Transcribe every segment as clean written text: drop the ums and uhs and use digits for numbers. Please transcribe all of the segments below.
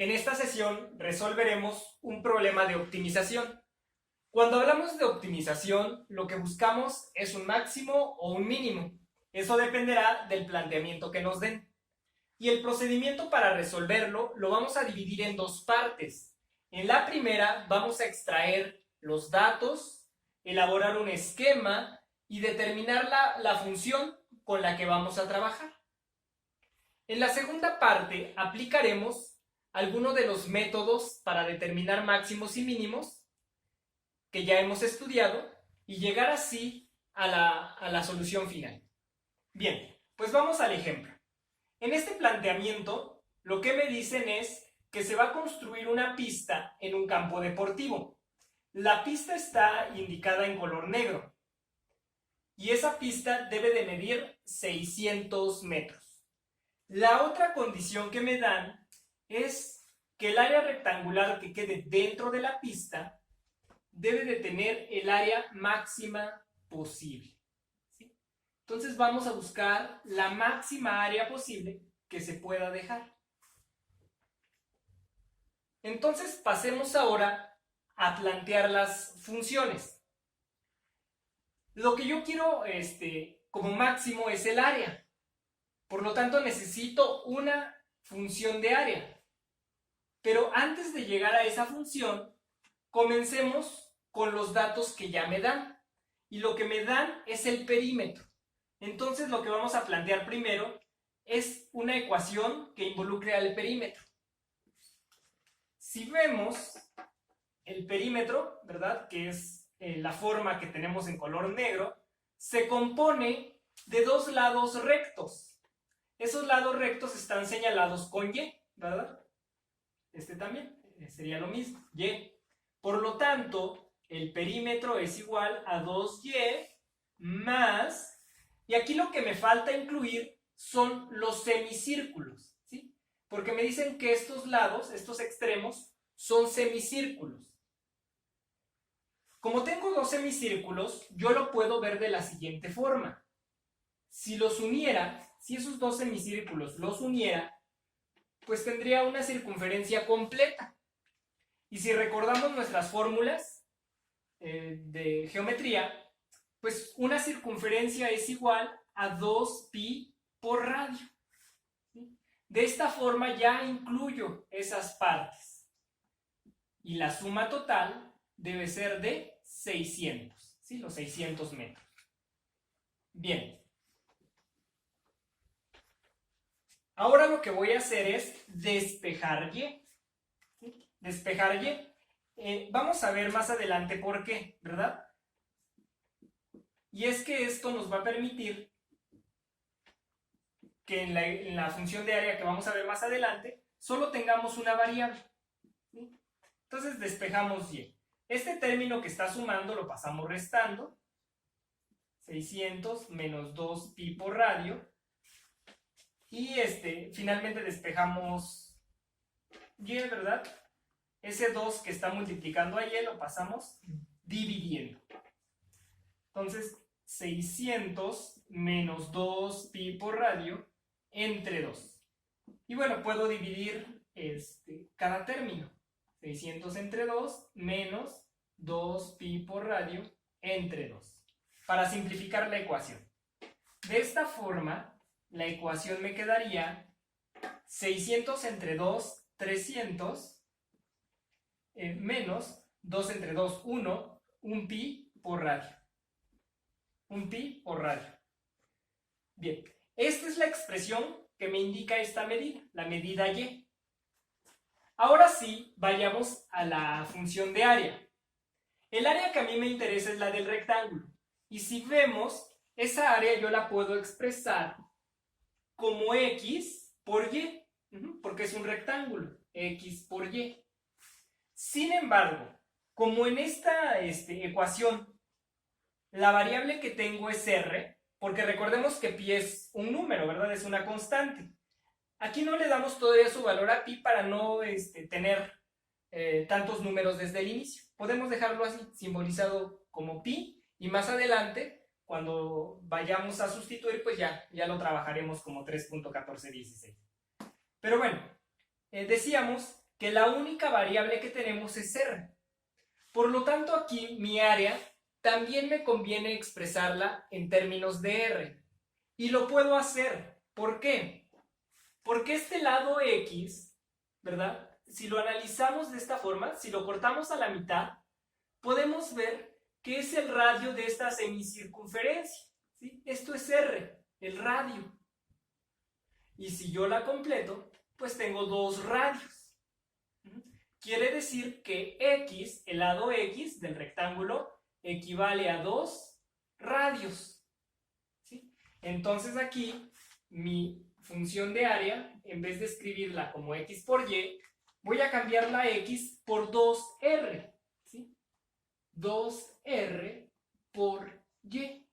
En esta sesión resolveremos un problema de optimización. Cuando hablamos de optimización, lo que buscamos es un máximo o un mínimo. Eso dependerá del planteamiento que nos den. Y el procedimiento para resolverlo lo vamos a dividir en dos partes. En la primera vamos a extraer los datos, elaborar un esquema y determinar la función con la que vamos a trabajar. En la segunda parte aplicaremos algunos de los métodos para determinar máximos y mínimos que ya hemos estudiado y llegar así a la solución final. Bien, pues vamos al ejemplo. En este planteamiento, lo que me dicen es que se va a construir una pista en un campo deportivo. La pista está indicada en color negro y esa pista debe de medir 600 metros. La otra condición que me dan es que el área rectangular que quede dentro de la pista debe de tener el área máxima posible. ¿Sí? Entonces vamos a buscar la máxima área posible que se pueda dejar. Entonces pasemos ahora a plantear las funciones. Lo que yo quiero como máximo es el área. Por lo tanto necesito una función de área. Pero antes de llegar a esa función, comencemos con los datos que ya me dan. Y lo que me dan es el perímetro. Entonces lo que vamos a plantear primero es una ecuación que involucre al perímetro. Si vemos el perímetro, ¿verdad? Que es la forma que tenemos en color negro, se compone de dos lados rectos. Esos lados rectos están señalados con Y, ¿verdad? Este también sería lo mismo, Y. Por lo tanto, el perímetro es igual a 2Y más, y aquí lo que me falta incluir son los semicírculos, ¿sí? Porque me dicen que estos lados, estos extremos, son semicírculos. Como tengo dos semicírculos, yo lo puedo ver de la siguiente forma. Si los uniera, si esos dos semicírculos los uniera, pues tendría una circunferencia completa. Y si recordamos nuestras fórmulas de geometría, pues una circunferencia es igual a 2pi por radio. De esta forma ya incluyo esas partes. Y la suma total debe ser de 600, ¿sí? Los 600 metros. Bien. Ahora lo que voy a hacer es despejar Y. ¿Sí? Despejar Y. Vamos a ver más adelante por qué, ¿verdad? Y es que esto nos va a permitir que en la función de área que vamos a ver más adelante, solo tengamos una variable. ¿Sí? Entonces despejamos Y. Este término que está sumando lo pasamos restando. 600 menos 2pi por radio. Y finalmente despejamos Y, ¿verdad? Ese 2 que está multiplicando a Y lo pasamos dividiendo. Entonces, 600 menos 2pi por radio entre 2. Y bueno, puedo dividir cada término. 600 entre 2 menos 2pi por radio entre 2. Para simplificar la ecuación. De esta forma, la ecuación me quedaría 600 entre 2, 300, menos 2 entre 2, 1, 1 pi por radio. 1 pi por radio. Bien, esta es la expresión que me indica esta medida, la medida Y. Ahora sí, vayamos a la función de área. El área que a mí me interesa es la del rectángulo. Y si vemos, esa área yo la puedo expresar como X por Y, porque es un rectángulo, X por Y. Sin embargo, como en esta ecuación la variable que tengo es R, porque recordemos que pi es un número, ¿verdad? Es una constante. Aquí no le damos todavía su valor a pi para no tener tantos números desde el inicio. Podemos dejarlo así, simbolizado como pi, y más adelante, cuando vayamos a sustituir, pues ya lo trabajaremos como 3.1416. Pero bueno, decíamos que la única variable que tenemos es r. Por lo tanto, aquí mi área también me conviene expresarla en términos de r. Y lo puedo hacer. ¿Por qué? Porque este lado x, ¿verdad? Si lo analizamos de esta forma, si lo cortamos a la mitad, podemos ver que es el radio de esta semicircunferencia, ¿sí? Esto es r, el radio. Y si yo la completo, pues tengo dos radios. Quiere decir que x, el lado x del rectángulo, equivale a 2 radios. ¿Sí? Entonces aquí mi función de área, en vez de escribirla como x por y, voy a cambiar la x por 2r. ¿Sí? 2r por y.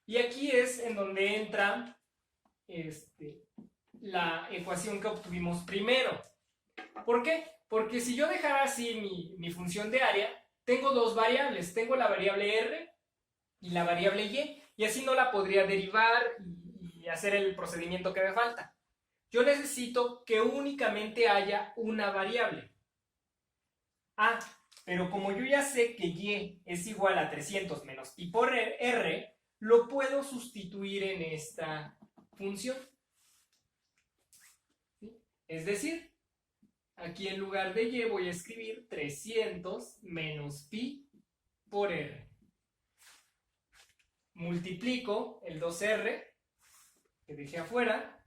Y aquí es en donde entra la ecuación que obtuvimos primero. ¿Por qué? Porque si yo dejara así mi función de área, tengo dos variables. Tengo la variable r y la variable y así no la podría derivar y hacer el procedimiento que me falta. Yo necesito que únicamente haya una variable. Ah, pero como yo ya sé que y es igual a 300 menos pi por r, lo puedo sustituir en esta función. ¿Sí? Es decir, aquí en lugar de y voy a escribir 300 menos pi por r. Multiplico el 2r que dejé afuera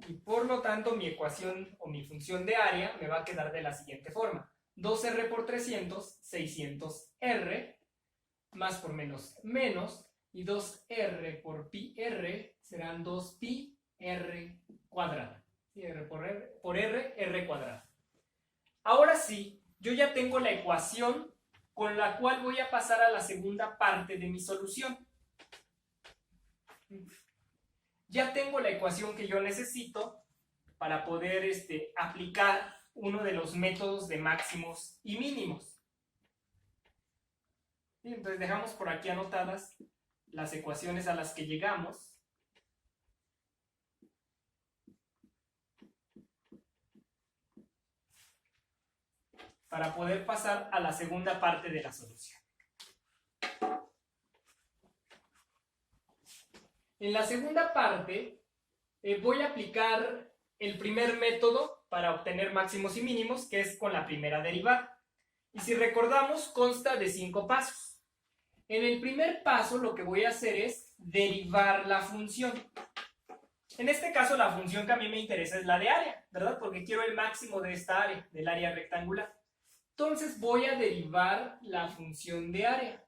y por lo tanto mi ecuación o mi función de área me va a quedar de la siguiente forma. 2r por 300, 600r, más por menos, menos, y 2r por pi r serán 2pi r cuadrado. R por r, r cuadrado. Ahora sí, yo ya tengo la ecuación con la cual voy a pasar a la segunda parte de mi solución. Ya tengo la ecuación que yo necesito para poder aplicar uno de los métodos de máximos y mínimos. Entonces dejamos por aquí anotadas las ecuaciones a las que llegamos. Para poder pasar a la segunda parte de la solución. En la segunda parte voy a aplicar el primer método para obtener máximos y mínimos, que es con la primera derivada. Y si recordamos, consta de 5 pasos. En el primer paso lo que voy a hacer es derivar la función. En este caso la función que a mí me interesa es la de área, ¿verdad? Porque quiero el máximo de esta área, del área rectangular. Entonces voy a derivar la función de área.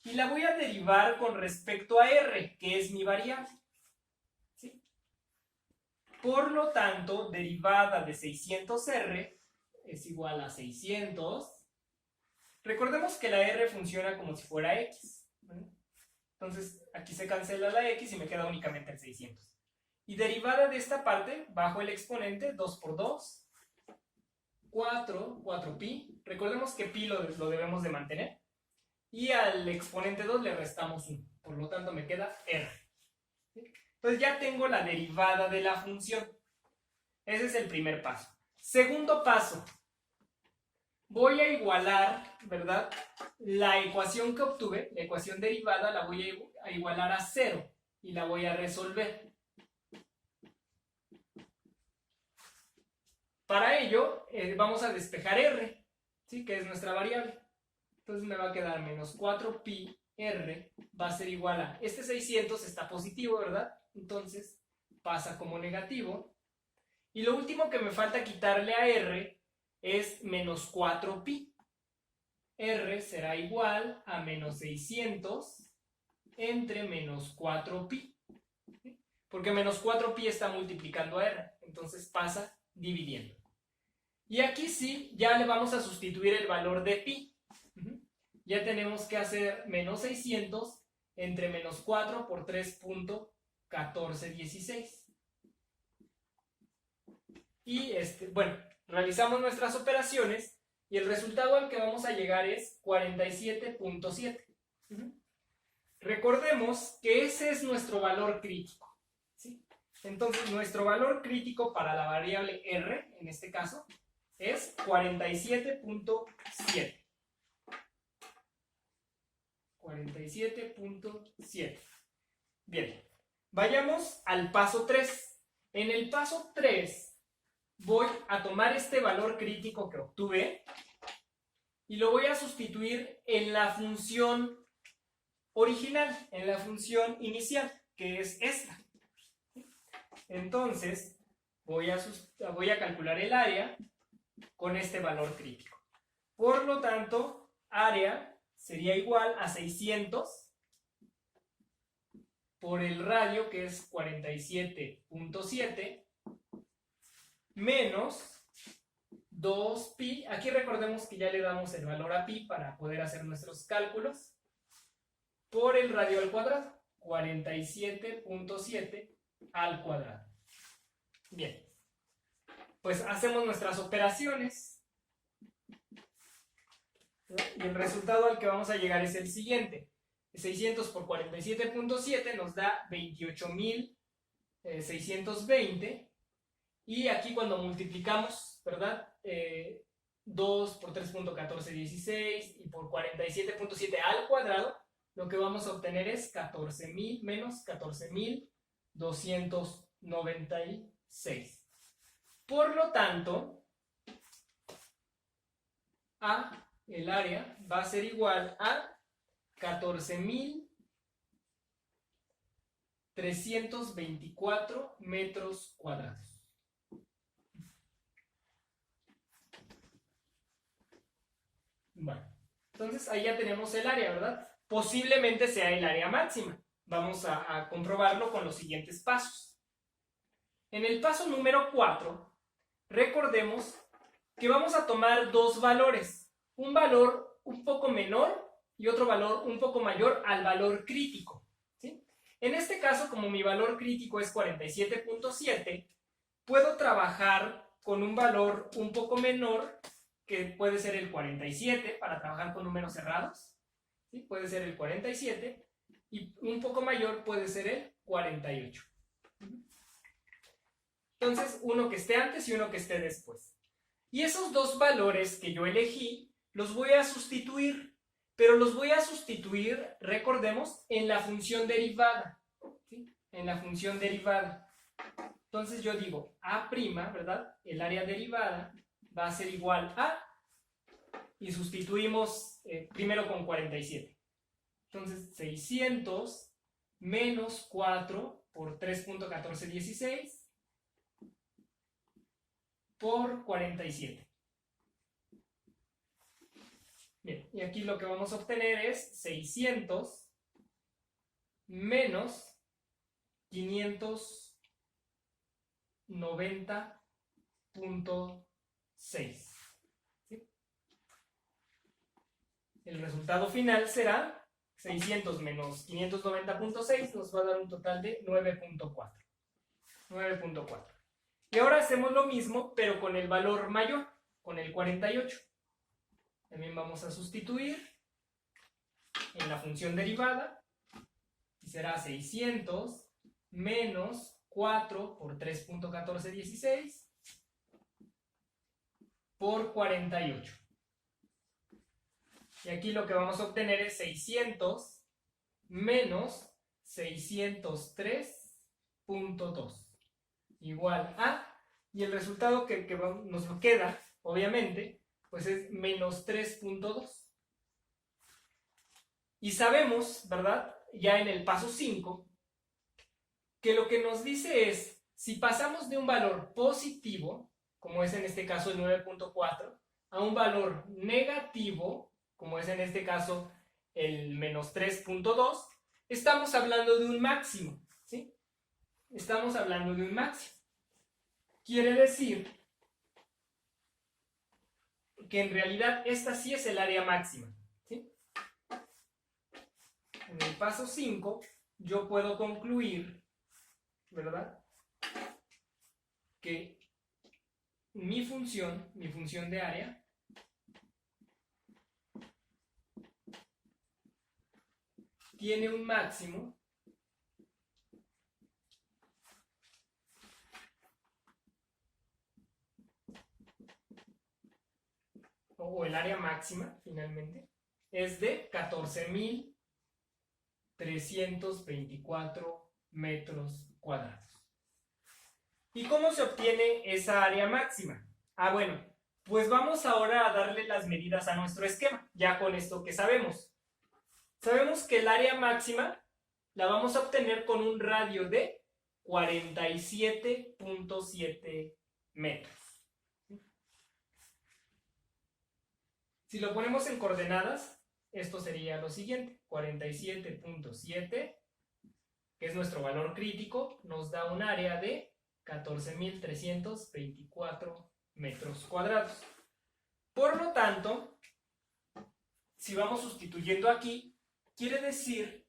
Y la voy a derivar con respecto a r, que es mi variable. ¿Sí? Por lo tanto, derivada de 600r es igual a 600. Recordemos que la r funciona como si fuera x. ¿Vale? Entonces, aquí se cancela la x y me queda únicamente el 600. Y derivada de esta parte, bajo el exponente, 2 por 2, 4pi. Recordemos que pi lo debemos de mantener. Y al exponente 2 le restamos 1. Por lo tanto, me queda r. Entonces ya tengo la derivada de la función. Ese es el primer paso. Segundo paso. Voy a igualar, ¿verdad? La ecuación que obtuve, la ecuación derivada, la voy a igualar a 0 y la voy a resolver. Para ello, vamos a despejar r, ¿sí? Que es nuestra variable. Entonces me va a quedar menos 4pi r va a ser igual a, este 600 está positivo, ¿verdad? Entonces pasa como negativo. Y lo último que me falta quitarle a r es menos 4pi. R será igual a menos 600 entre menos 4pi. ¿Sí? Porque menos 4pi está multiplicando a r. Entonces pasa dividiendo. Y aquí sí, ya le vamos a sustituir el valor de pi. Ya tenemos que hacer menos 600 entre menos 4 por 3.1416. Y bueno, realizamos nuestras operaciones y el resultado al que vamos a llegar es 47.7. Recordemos que ese es nuestro valor crítico, ¿sí? Entonces, nuestro valor crítico para la variable R, en este caso, es 47.7. 47.7. Bien, vayamos al paso 3. En el paso 3 voy a tomar este valor crítico que obtuve y lo voy a sustituir en la función original, en la función inicial, que es esta. Entonces, voy a calcular el área con este valor crítico. Por lo tanto, área sería igual a 600 por el radio, que es 47.7, menos 2pi. Aquí recordemos que ya le damos el valor a pi para poder hacer nuestros cálculos. Por el radio al cuadrado, 47.7 al cuadrado. Bien, pues hacemos nuestras operaciones. Y el resultado al que vamos a llegar es el siguiente. 600 por 47.7 nos da 28.620. Y aquí cuando multiplicamos, ¿verdad? 2 por 3.1416 y por 47.7 al cuadrado, lo que vamos a obtener es 14.000 menos 14.296. Por lo tanto, el área va a ser igual a 14.324 metros cuadrados. Bueno, entonces ahí ya tenemos el área, ¿verdad? Posiblemente sea el área máxima. Vamos a comprobarlo con los siguientes pasos. En el paso número 4, recordemos que vamos a tomar dos valores. Un valor un poco menor y otro valor un poco mayor al valor crítico, ¿sí? En este caso, como mi valor crítico es 47.7, puedo trabajar con un valor un poco menor, que puede ser el 47, para trabajar con números cerrados, ¿sí? Puede ser el 47, y un poco mayor puede ser el 48. Entonces, uno que esté antes y uno que esté después. Y esos dos valores que yo elegí, los voy a sustituir, pero los voy a sustituir, recordemos, en la función derivada, ¿sí? En la función derivada. Entonces yo digo A', ¿verdad? El área derivada va a ser igual a, y sustituimos primero con 47. Entonces 600 menos 4 por 3.1416 por 47. Bien, y aquí lo que vamos a obtener es 600 menos 590.6. ¿Sí? El resultado final será 600 menos 590.6, nos va a dar un total de 9.4. 9.4. Y ahora hacemos lo mismo, pero con el valor mayor, con el 48. También vamos a sustituir en la función derivada y será 600 menos 4 por 3.1416 por 48. Y aquí lo que vamos a obtener es 600 menos 603.2 igual a, y el resultado que nos queda, obviamente, pues es menos 3.2. Y sabemos, ¿verdad? Ya en el paso 5, que lo que nos dice es, si pasamos de un valor positivo, como es en este caso el 9.4, a un valor negativo, como es en este caso el menos 3.2, estamos hablando de un máximo, ¿sí? Estamos hablando de un máximo. Quiere decir que en realidad esta sí es el área máxima, ¿sí? En el paso 5 yo puedo concluir, ¿verdad?, que mi función de área, tiene un máximo o el área máxima, finalmente, es de 14.324 metros cuadrados. ¿Y cómo se obtiene esa área máxima? Bueno, pues vamos ahora a darle las medidas a nuestro esquema, ya con esto que sabemos. Sabemos que el área máxima la vamos a obtener con un radio de 47.7 metros. Si lo ponemos en coordenadas, esto sería lo siguiente: 47.7, que es nuestro valor crítico, nos da un área de 14.324 metros cuadrados. Por lo tanto, si vamos sustituyendo aquí, quiere decir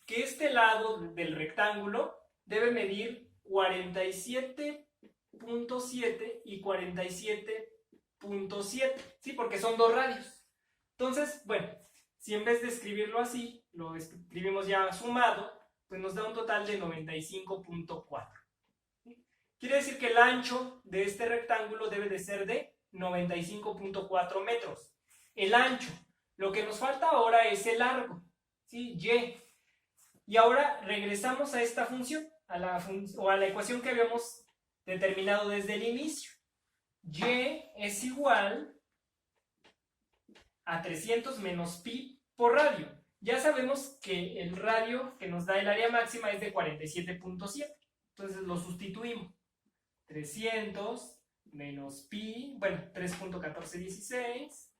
que este lado del rectángulo debe medir 47.7 y 47.7, ¿sí? Porque son dos radios. Entonces, bueno, si en vez de escribirlo así, lo escribimos ya sumado, pues nos da un total de 95.4. Quiere decir que el ancho de este rectángulo debe de ser de 95.4 metros. El ancho. Lo que nos falta ahora es el largo, ¿sí? Y. Y ahora regresamos a esta función, a la ecuación que habíamos determinado desde el inicio. Y es igual a 300 menos pi por radio. Ya sabemos que el radio que nos da el área máxima es de 47.7. Entonces lo sustituimos. 300 menos pi, bueno, 3.1416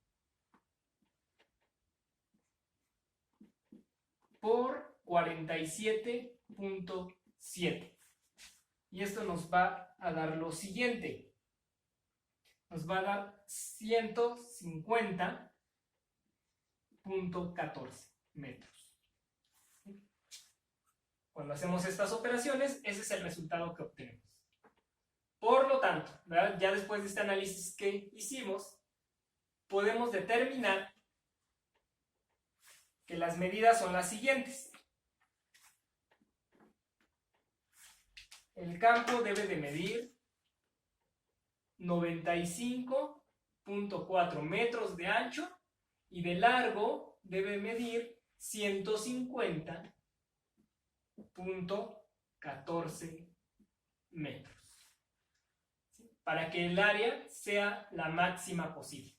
por 47.7. Y esto nos va a dar lo siguiente. Nos va a dar 150.14 metros. Cuando hacemos estas operaciones, ese es el resultado que obtenemos. Por lo tanto, ¿verdad? Ya después de este análisis que hicimos, podemos determinar que las medidas son las siguientes. El campo debe de medir 95.4 metros de ancho y de largo debe medir 150.14 metros, ¿sí? Para que el área sea la máxima posible.